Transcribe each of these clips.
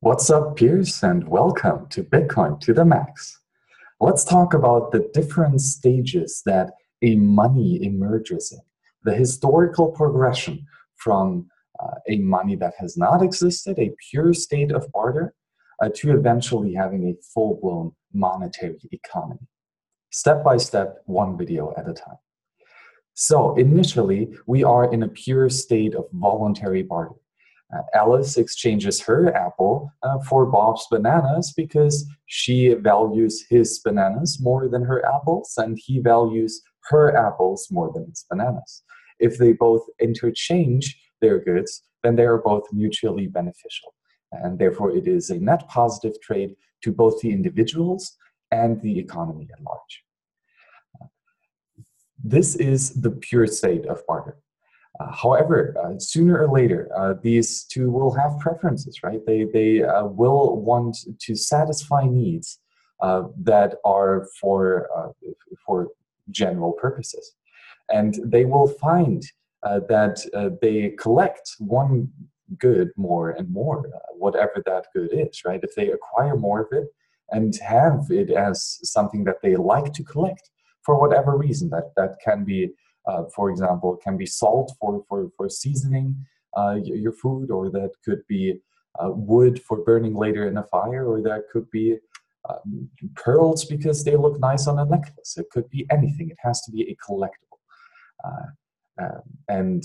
What's up, peers, and welcome to Bitcoin to the Max. Let's talk about the different stages that a money emerges in, the historical progression from a money that has not existed, a pure state of barter, to eventually having a full-blown monetary economy. Step by step, one video at a time. So initially, we are in a pure state of voluntary barter. Alice exchanges her apple for Bob's bananas because she values his bananas more than her apples, and he values her apples more than his bananas. If they both interchange their goods, then they are both mutually beneficial. And therefore, it is a net positive trade to both the individuals and the economy at large. This is the pure state of barter. However, sooner or later, these two will have preferences, right? They will want to satisfy needs that are for general purposes, and they will find that they collect one good more and more, whatever that good is, right? If they acquire more of it and have it as something that they like to collect for whatever reason, that can be. For example, it can be salt for seasoning your food, or that could be wood for burning later in a fire, or that could be pearls because they look nice on a necklace. It could be anything. It has to be a collectible. And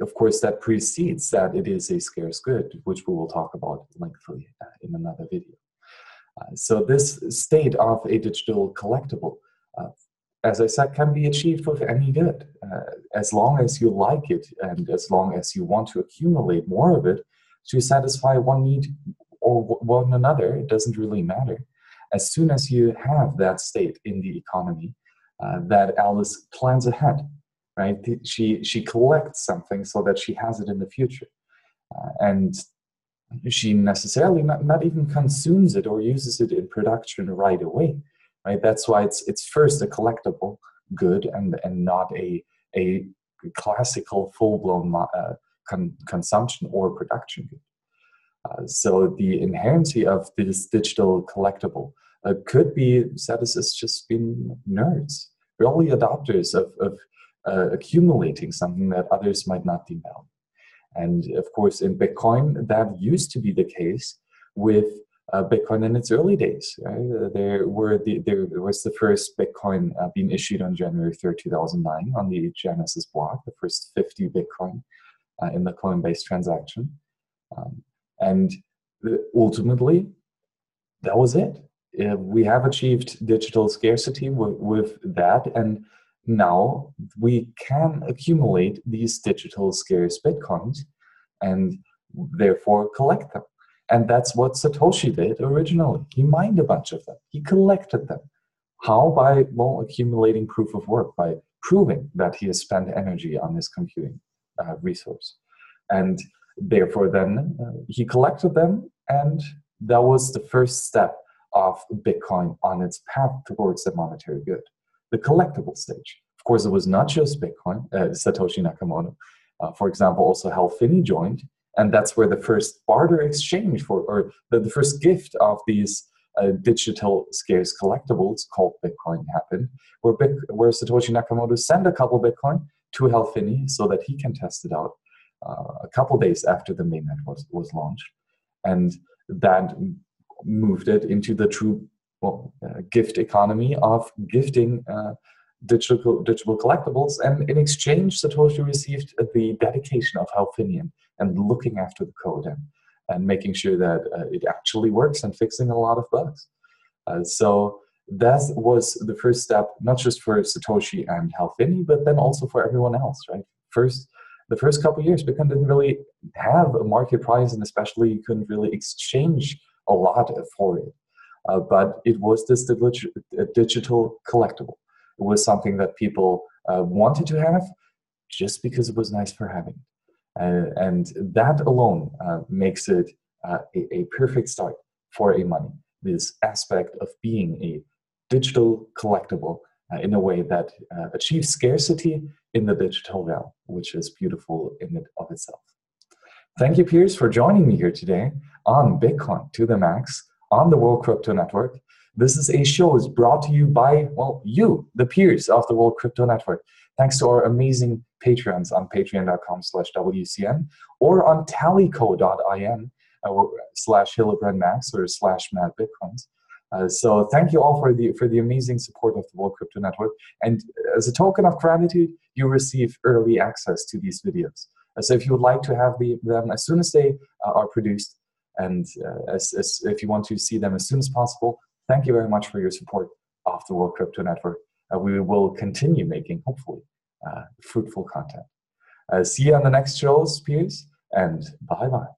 of course, that precedes that it is a scarce good, which we will talk about lengthily in another video. So this state of a digital collectible, as I said, can be achieved with any good, as long as you like it and as long as you want to accumulate more of it to satisfy one need or one another. It doesn't really matter. As soon as you have that state in the economy, that Alice plans ahead, right? She collects something so that she has it in the future, and she necessarily not even consumes it or uses it in production right away. Right? That's why it's first a collectible good and not a classical full-blown consumption or production good. So the inherency of this digital collectible could be said as just being nerds, early adopters of accumulating something that others might not deem valuable. And of course, in Bitcoin, that used to be the case with Bitcoin in its early days. Right? There was the first Bitcoin being issued on January 3rd, 2009 on the Genesis block, the first 50 Bitcoin in the Coinbase transaction. And ultimately, that was it. We have achieved digital scarcity with that, and now we can accumulate these digital scarce Bitcoins and therefore collect them. And that's what Satoshi did originally. He mined a bunch of them. He collected them. How? By, well, accumulating proof of work, by proving that he has spent energy on this computing resource. And therefore then he collected them, and that was the first step of Bitcoin on its path towards the monetary good, the collectible stage. Of course, it was not just Bitcoin, Satoshi Nakamoto. For example, also Hal Finney joined, and that's where the first barter exchange or the first gift of these digital scarce collectibles called Bitcoin happened, where Satoshi Nakamoto sent a couple Bitcoin to Hal Finney so that he can test it out a couple days after the mainnet was launched. And that moved it into the true gift economy of gifting digital collectibles. And in exchange, Satoshi received the dedication of Hal Finney and looking after the code and making sure that it actually works and fixing a lot of bugs. So that was the first step, not just for Satoshi and Hal Finney, but then also for everyone else, right? The first couple of years, Bitcoin didn't really have a market price, and especially you couldn't really exchange a lot for it. But it was this digital collectible. It was something that people wanted to have just because it was nice for having. And that alone makes it a perfect start for a money, this aspect of being a digital collectible in a way that achieves scarcity in the digital realm, which is beautiful in and of itself. Thank you, Piers, for joining me here today on Bitcoin to the Max on the World Crypto Network. This is a show is brought to you by, well, you, the peers of the World Crypto Network. Thanks to our amazing patrons on patreon.com/WCN or on tallyco.in /HillebrandMax or /MadBitcoins. So thank you all for the amazing support of the World Crypto Network. And as a token of gratitude, you receive early access to these videos. So if you would like to have them as soon as they are produced, and if you want to see them as soon as possible, thank you very much for your support of the World Crypto Network. We will continue making, hopefully, fruitful content. See you on the next shows, Piers, and bye-bye.